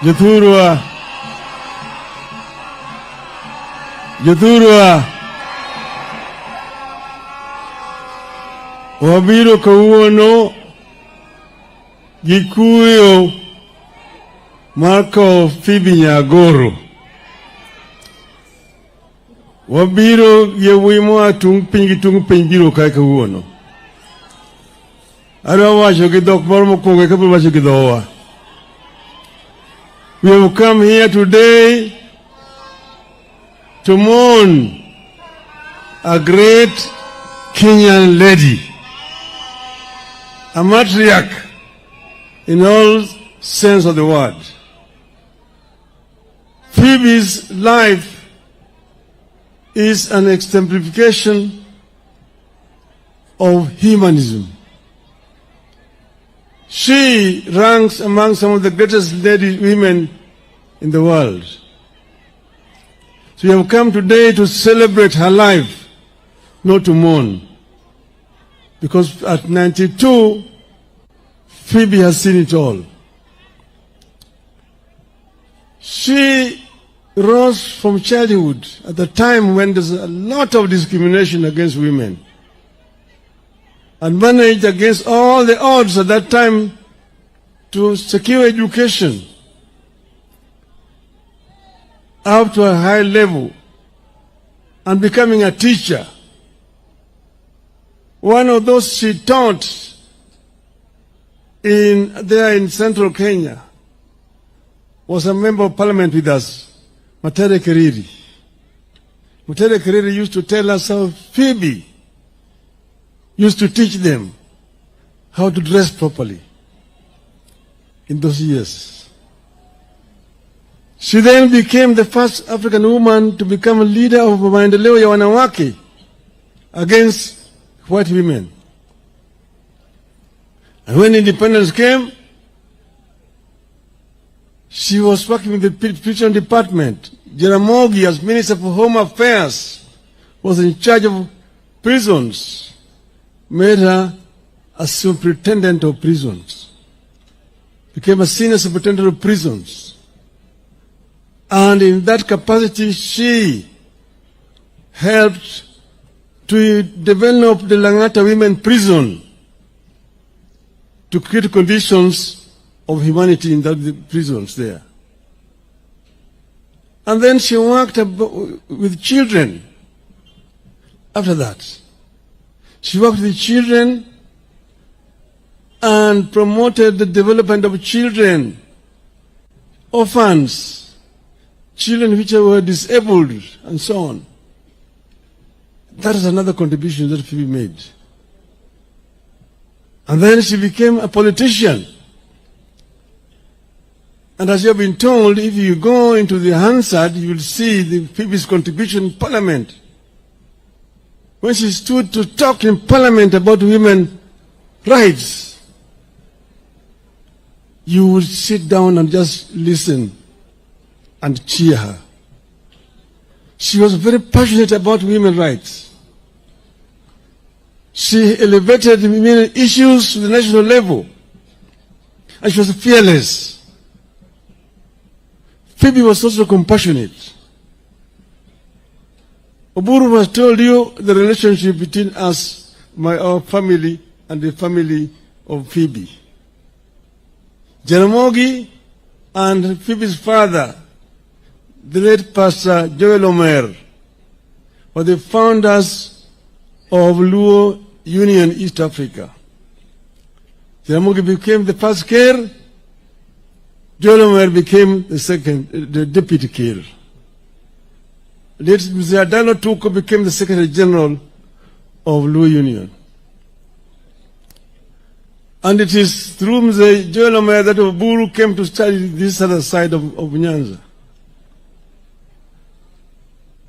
Jothurwa, wabiro kawuono gi kuyo mar kowo Phoebe Nyagoro. Wabiro yewuoyi moa tung piny biro kae kawuono. Adwa wacho gi dhok moro mokwongo eka abiro wacho gi dhowa. We have come here today to mourn a great Kenyan lady, a matriarch in all sense of the word. Phoebe's life is an exemplification of humanism. She ranks among some of the greatest women in the world. So we have come today to celebrate her life, not to mourn. Because at 92, Phoebe has seen it all. She rose from childhood at the time when there's a lot of discrimination against women, and managed against all the odds at that time to secure education up to a high level and becoming a teacher. One of those she taught there in central Kenya was a member of parliament with us, Matere Keriri. Matere Keriri used to tell us how Phoebe used to teach them how to dress properly in those years. She then became the first African woman to become a leader of maendeleo ya wanawake against white women. And when independence came, she was working with the prison department. Jaramogi, as Minister for Home Affairs, was in charge of prisons, made her a superintendent of prisons, became a senior superintendent of prisons. And in that capacity, she helped to develop the Langata Women Prison to create conditions of humanity in the prisons there. And then she worked with children after that. She worked with children and promoted the development of children, orphans, children which were disabled, and so on. That is another contribution that Phoebe made. And then she became a politician. And as you have been told, if you go into the Hansard, you will see Phoebe's contribution in Parliament. When she stood to talk in Parliament about women's rights, you would sit down and just listen and cheer her. She was very passionate about women's rights. She elevated women's issues to the national level, and she was fearless. Phoebe was also compassionate. Oburu has told you the relationship between us, our family, and the family of Phoebe. Jaramogi and Phoebe's father, the late Pastor Joel Omer, were the founders of Luo Union East Africa. Jaramogi became the first Kir. Joel Omer became the deputy Kir. Late Mzee Adalo Tuko became the Secretary General of Luo Union. And it is through Mzee Joel Omer that Oburu came to study this other side of Nyanza.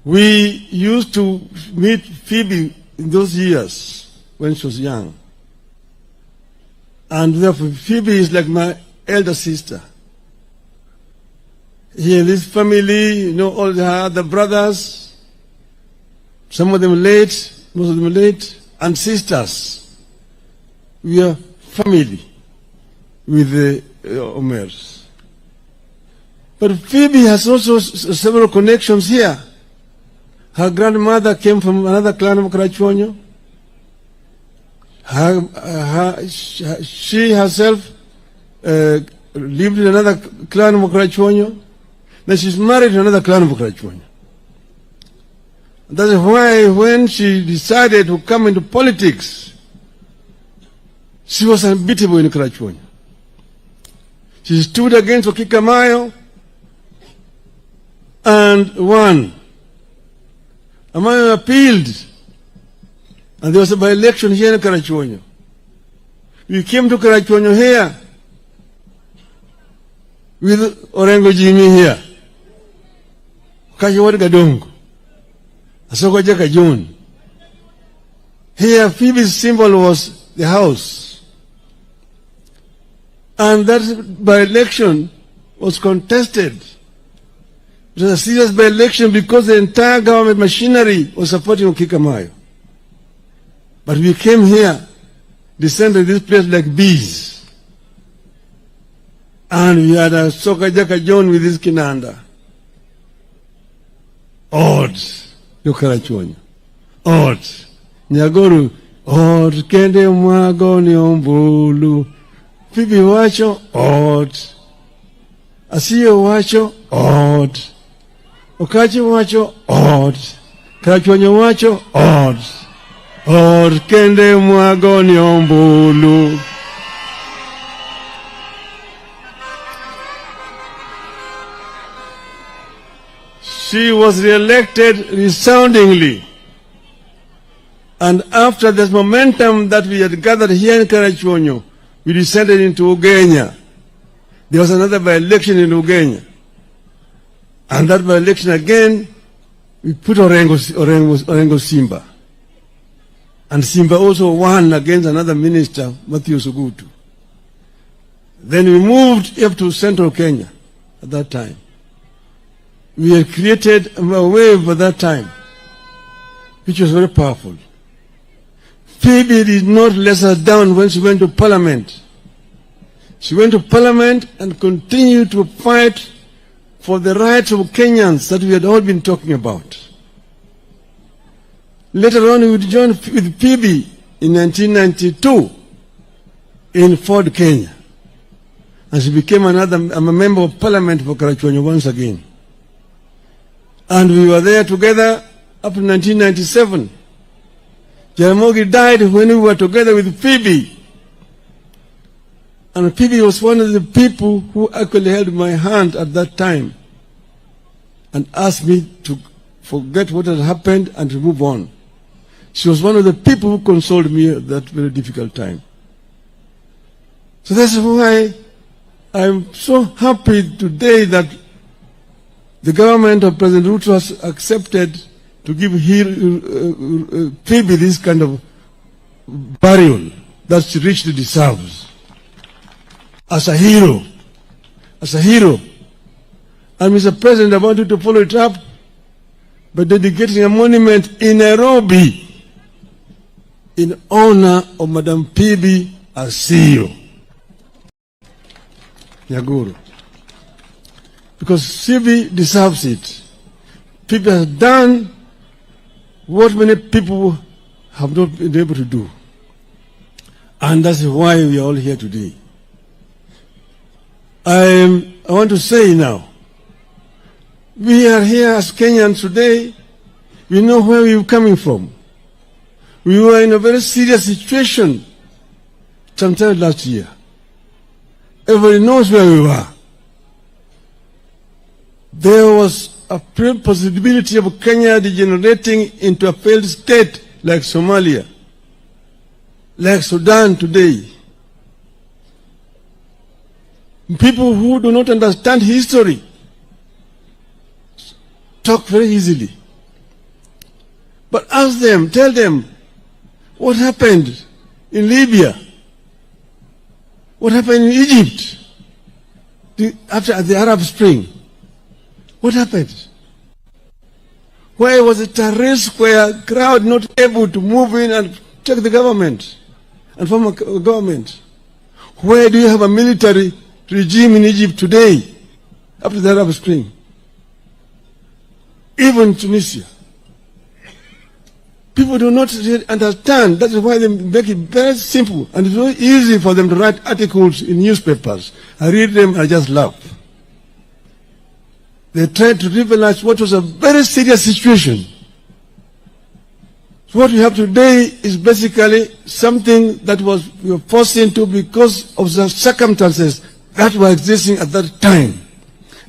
We used to meet Phoebe in those years when she was young. And therefore, Phoebe is like my elder sister. Here in this family, all her other brothers, some of them late, most of them late, and sisters. We are family with the Omers. But Phoebe has also several connections here. Her grandmother came from another clan of Karachuonyo. She herself lived in another clan of Karachuonyo. Now she's married to another clan of Karachuonyo. That's why when she decided to come into politics, she was unbeatable in Karachuonyo. She stood against Okikamayo and won. Amayo appealed, and there was a by-election here in Karachuonyo. We came to Karachuonyo here with Orengo Jimmy here. Kajiwad Gadongo. Asoko Jaka John. Here, Phoebe's symbol was the house. And that by-election was contested. It was a serious by-election because the entire government machinery was supporting Okikamayo. But we came here, descended this place like bees. And we had a Soka Jaka John with his kinanda. Odds. Karachuonyo. Odds. Nyagoro. Odds. Kende mwago ni ombulu. Phoebe wacho. Odds. Asiyo wacho. Odds. Okachi wacho. Odds. Karachuonyo wacho. Odds. Odds. Kende mwago ni ombulu. She was re-elected resoundingly. And after this momentum that we had gathered here in Karachuonyo, we descended into Ugenya. There was another by-election in Ugenya. And that by-election again, we put Orengo Simba. And Simba also won against another minister, Matthew Sugutu. Then we moved up to central Kenya at that time. We had created a wave at that time, which was very powerful. Phoebe did not let us down when she went to Parliament. She went to Parliament and continued to fight for the rights of Kenyans that we had all been talking about. Later on, we would join with Phoebe in 1992 in Ford, Kenya. And she became a member of Parliament for Karachuonyo once again. And we were there together up to 1997. Jaramogi died when we were together with Phoebe. And Phoebe was one of the people who actually held my hand at that time and asked me to forget what had happened and to move on. She was one of the people who consoled me at that very difficult time. So that's why I'm so happy today that the government of President Ruto has accepted to give Phoebe this kind of burial that she richly deserves. As a hero. As a hero. And Mr. President, I want you to follow it up by dedicating a monument in Nairobi in honor of Madam Phoebe as CEO. Nyagoro. Because Phoebe deserves it. Phoebe has done what many people have not been able to do. And that's why we are all here today. I want to say now, we are here as Kenyans today. We know where we are coming from. We were in a very serious situation sometime last year. Everybody knows where we were. There was a possibility of Kenya degenerating into a failed state like Somalia, like Sudan today. People who do not understand history talk very easily. But ask them, tell them, what happened in Libya? What happened in Egypt after the Arab Spring? What happened? Why was it a risk where a crowd not able to move in and take the government and form a government? Where do you have a military regime in Egypt today? after the Arab Spring. Even Tunisia. People do not really understand. That is why they make it very simple. And it's very easy for them to write articles in newspapers. I read them, I just laugh. They tried to trivialize what was a very serious situation. So what we have today is basically something that we were forced into because of the circumstances that were existing at that time.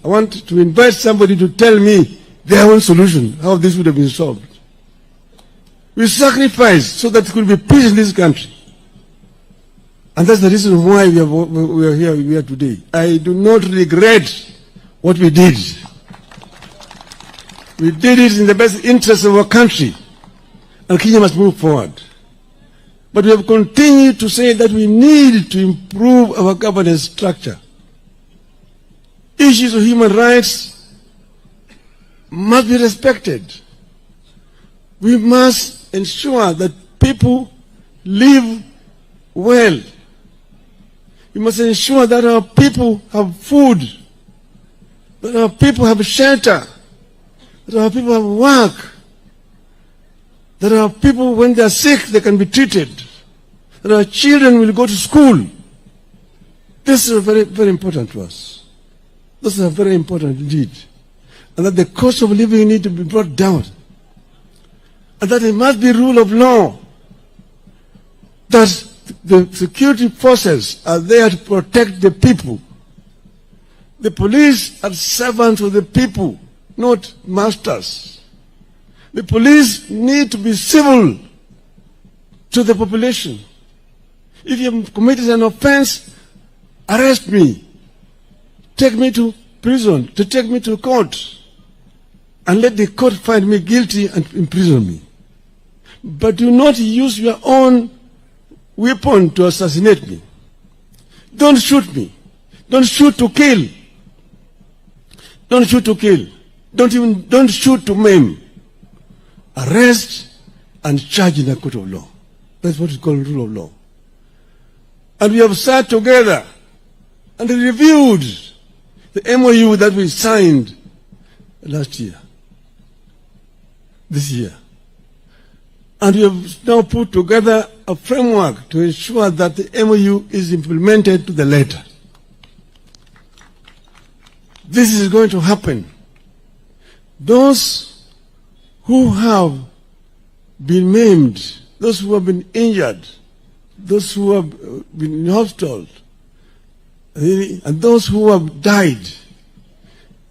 I want to invite somebody to tell me their own solution, how this would have been solved. We sacrificed so that there could be peace in this country. And that's the reason why we are here today. I do not regret what we did. We did it in the best interest of our country. And Kenya must move forward. But we have continued to say that we need to improve our governance structure. Issues of human rights must be respected. We must ensure that people live well. We must ensure that our people have food, that our people have shelter, that our people have work, that our people, when they are sick, they can be treated, that our children will go to school. This is very, very important to us. This is very important indeed. And that the cost of living need to be brought down. And that it must be rule of law. That the security forces are there to protect the people. The police are servants of the people, not masters. The police need to be civil to the population. If you have committed an offense, arrest me. Take me to prison, take me to court. And let the court find me guilty and imprison me. But do not use your own weapon to assassinate me. Don't shoot me. Don't shoot to kill. Don't shoot to kill. Don't shoot to maim. Arrest and charge in a court of law. That's what is called rule of law. And we have sat together and reviewed the MOU that we signed last year, this year. And we have now put together a framework to ensure that the MOU is implemented to the letter. This is going to happen. Those who have been maimed, those who have been injured, those who have been in hospital, and those who have died,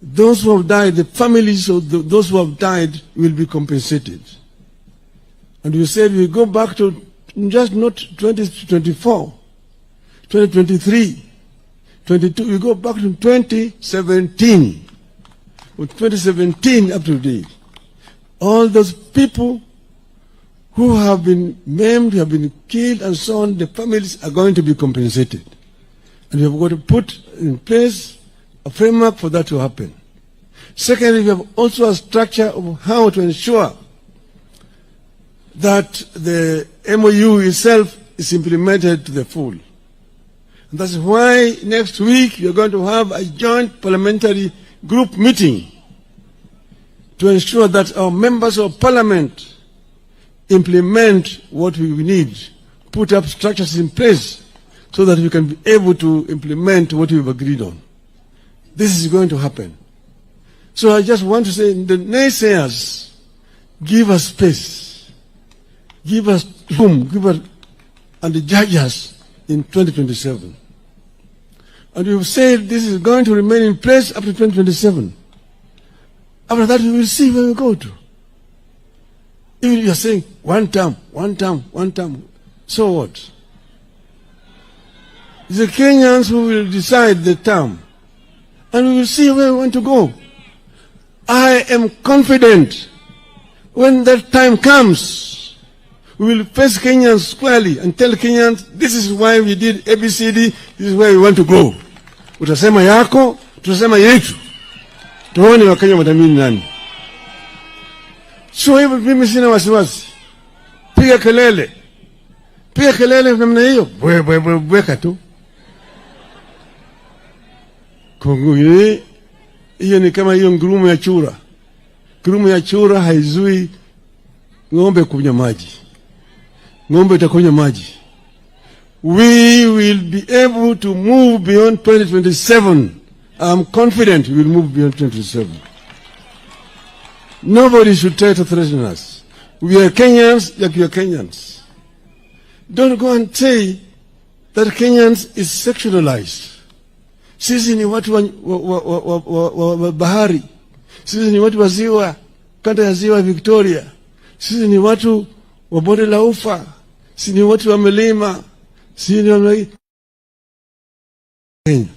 the families of those who have died will be compensated. And we said we go back to just not 2024, 2023, 22, we go back to 2017. From 2017 up to today, all those people who have been maimed, have been killed and so on, the families are going to be compensated. And we have got to put in place a framework for that to happen. Secondly, we have also a structure of how to ensure that the MOU itself is implemented to the full. And that's why next week we are going to have a joint parliamentary group meeting to ensure that our members of parliament implement what we need, put up structures in place so that we can be able to implement what we've agreed on. This is going to happen. So I just want to say, the naysayers, give us space, give us room, and judge us in 2027. And we've said this is going to remain in place up to 2027. After that, we will see where we go to. Even if you are saying one term, so what? It's the Kenyans who will decide the term. And we will see where we want to go. I am confident when that time comes, we will face Kenyans squarely and tell Kenyans, this is why we did ABCD, this is where we want to go. Utasema yako, tutasema yetu. Tuone Wakenya watamini nani. So hivyo mimi sina wasiwasi. Piga kelele. Piga kelele namna hiyo. Bweka tu. Kungui Hiyo ni kama hiyo ngurumo ya chura. Ngurumo ya chura haizui ng'ombe kunywa maji. Ng'ombe itakunywa maji. We will be able to move beyond 2027. I'm confident we will move beyond 2027. Nobody should try to threaten us. We are Kenyans like you are Kenyans. Don't go and say that Kenyans is sexualized. Sisi ni watu wa bahari. Sisi ni watu wa ziwa, kanda ya ziwa Victoria. Sisi ni watu wa bonde la ufa. Sisi ni watu wa milima. Sisi ni wa Kenya.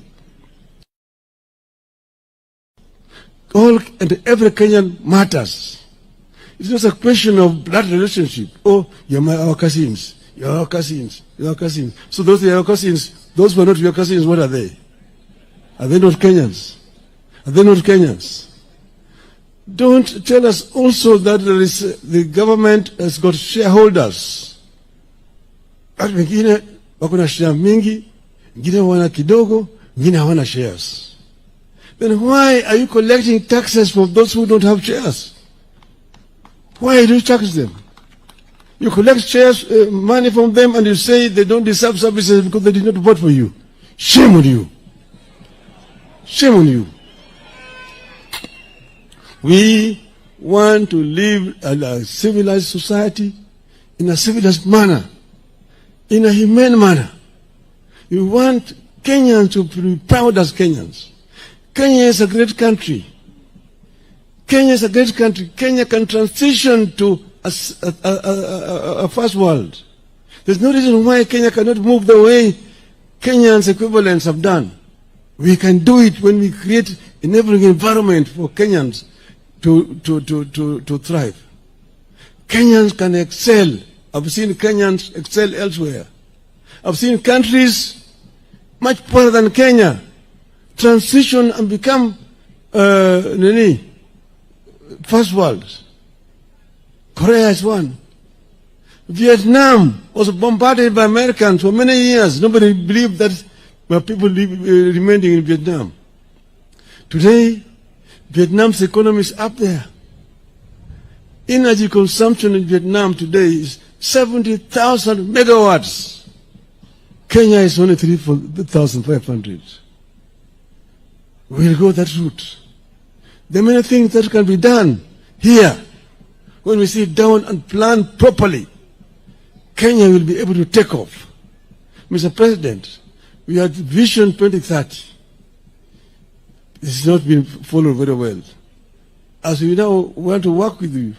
All and every Kenyan matters. It's not a question of blood relationship. Oh, you're our cousins. You're our cousins. You're our cousins. So those are your cousins. Those who are not your cousins, what are they? Are they not Kenyans? Are they not Kenyans? Don't tell us also that there is, the government has got shareholders. Watu wengine wako na share mingi, wengine wana kidogo, wengine hawana shares. Then why are you collecting taxes from those who don't have shares? Why do you tax them? You collect shares, money from them, and you say they don't deserve services because they did not vote for you. Shame on you. Shame on you. We want to live in a civilized society, in a civilized manner, in a humane manner. We want Kenyans to be proud as Kenyans. Kenya is a great country. Kenya is a great country. Kenya can transition to a first world. There's no reason why Kenya cannot move the way Kenyans equivalents have done. We can do it when we create enabling environment for Kenyans to thrive. Kenyans can excel. I've seen Kenyans excel elsewhere. I've seen countries much poorer than Kenya transition and become first world. Korea is one. Vietnam was bombarded by Americans for many years. Nobody believed that people remaining in Vietnam. Today, Vietnam's economy is up there. Energy consumption in Vietnam today is 70,000 megawatts. Kenya is only 3,500. We'll go that route. There are many things that can be done here. When we sit down and plan properly, Kenya will be able to take off. Mr. President, we had Vision 2030. This has not been followed very well. As we now want to work with you,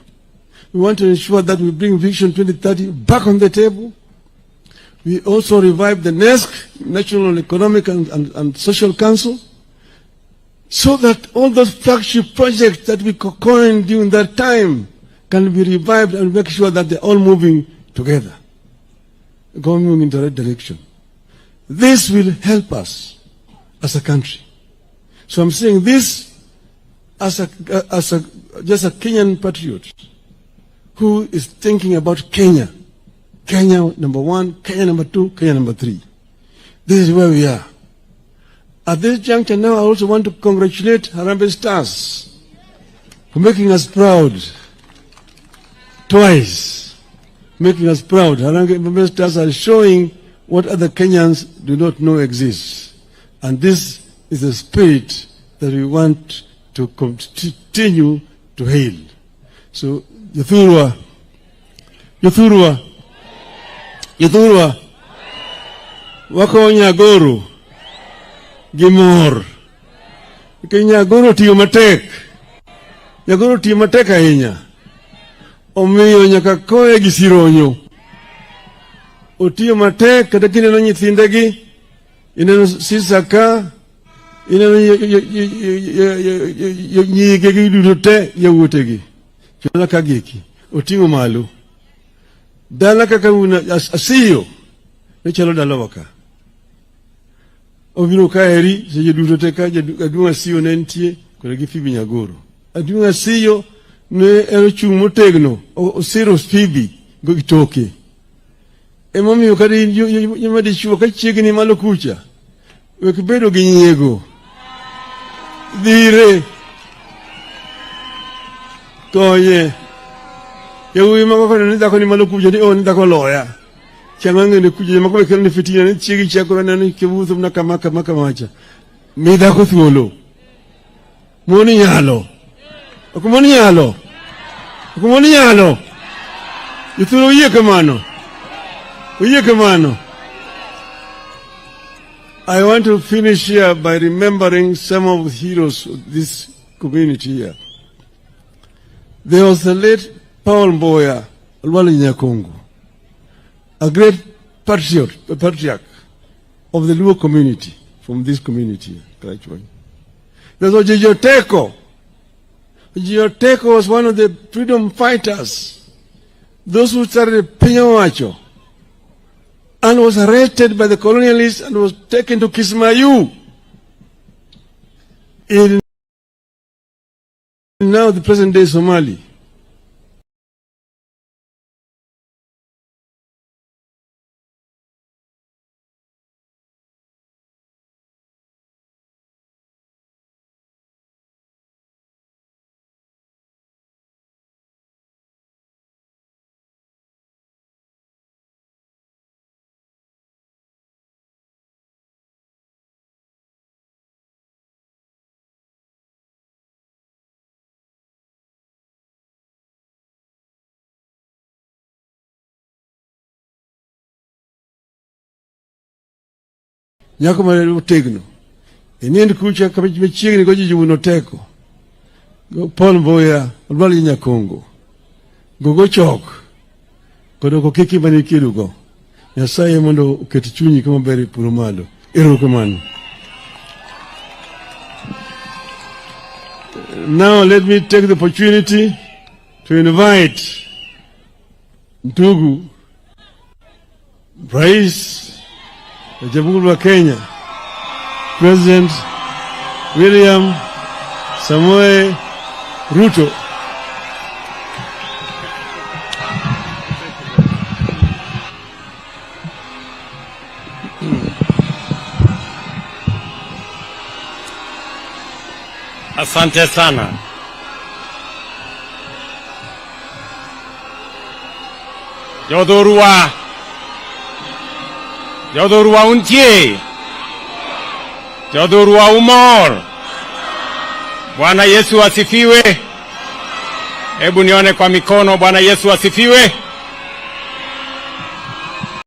we want to ensure that we bring Vision 2030 back on the table. We also revive the NESC, National Economic and Social Council, so that all those flagship projects that we coined during that time can be revived and make sure that they're all moving together, going in the right direction. This will help us as a country. So I'm saying this as just a Kenyan patriot who is thinking about Kenya. Kenya number one, Kenya number two, Kenya number three. This is where we are. At this juncture now, I also want to congratulate Harambee Stars for making us proud twice. Making us proud. Harambee Stars are showing what other Kenyans do not know exists. And this is the spirit that we want to continue to hail. So, Yathurwa, wako Nyagoro, Gimor, Nyagoro tiyo matek, Nyagoro tiyo matek ahinya, omiyo nyaka koye gi sironyo, otiyo matek kata kineno nyithindegi, ineno sisaka, ineno nyigegi duto te yawuotegi, chona kagiki, oting'o malo. Dala kaka una asiyo, nechalo dala waka. Obiro kaeri, seje duto te ka aduong' asiyo ne entie, kore gi Phoebe Nyagoro. Aduong' asiyo ne chung motegno, osiro Phoebe go gitoke. Emomiyo kadi yuma dichuo ka chiegni malo kucha, wek bedo gi nyiego. dire koye yewi mako ni dako ni maluku jadi on dako loya changange ni kuje mako kero ni fitina ni chigi chakora ni kibuzo na kama macha mi dako thuolo moni nyalo yuthulo ye kamano I want to finish here by remembering some of the heroes of this community here. There was the late Paul Mboya, Alwali Nyakongo, a great patriarch of the Luo community, from this community. There was Jijoteko. Jijoteko was one of the freedom fighters, those who started Pinyawacho, and was arrested by the colonialists and was taken to Kismayu in now the present day Somali. Nyako mare utegno enyendi kucha kabichiegni goji juno teko Paul Mboya Alwali Nyakongo gogo chok kodoko kiki bani kirugo Nyasaye mondo uketi chunyi kama beri purumalo erokamano. Now let me take the opportunity to invite ndugu Rais wa Jamhuri ya Kenya, President William Samoei Ruto. Asante sana. Jodorua untie. Jodorua umor. Bwana Yesu asifiwe. Hebu nione kwa mikono. Bwana Yesu asifiwe.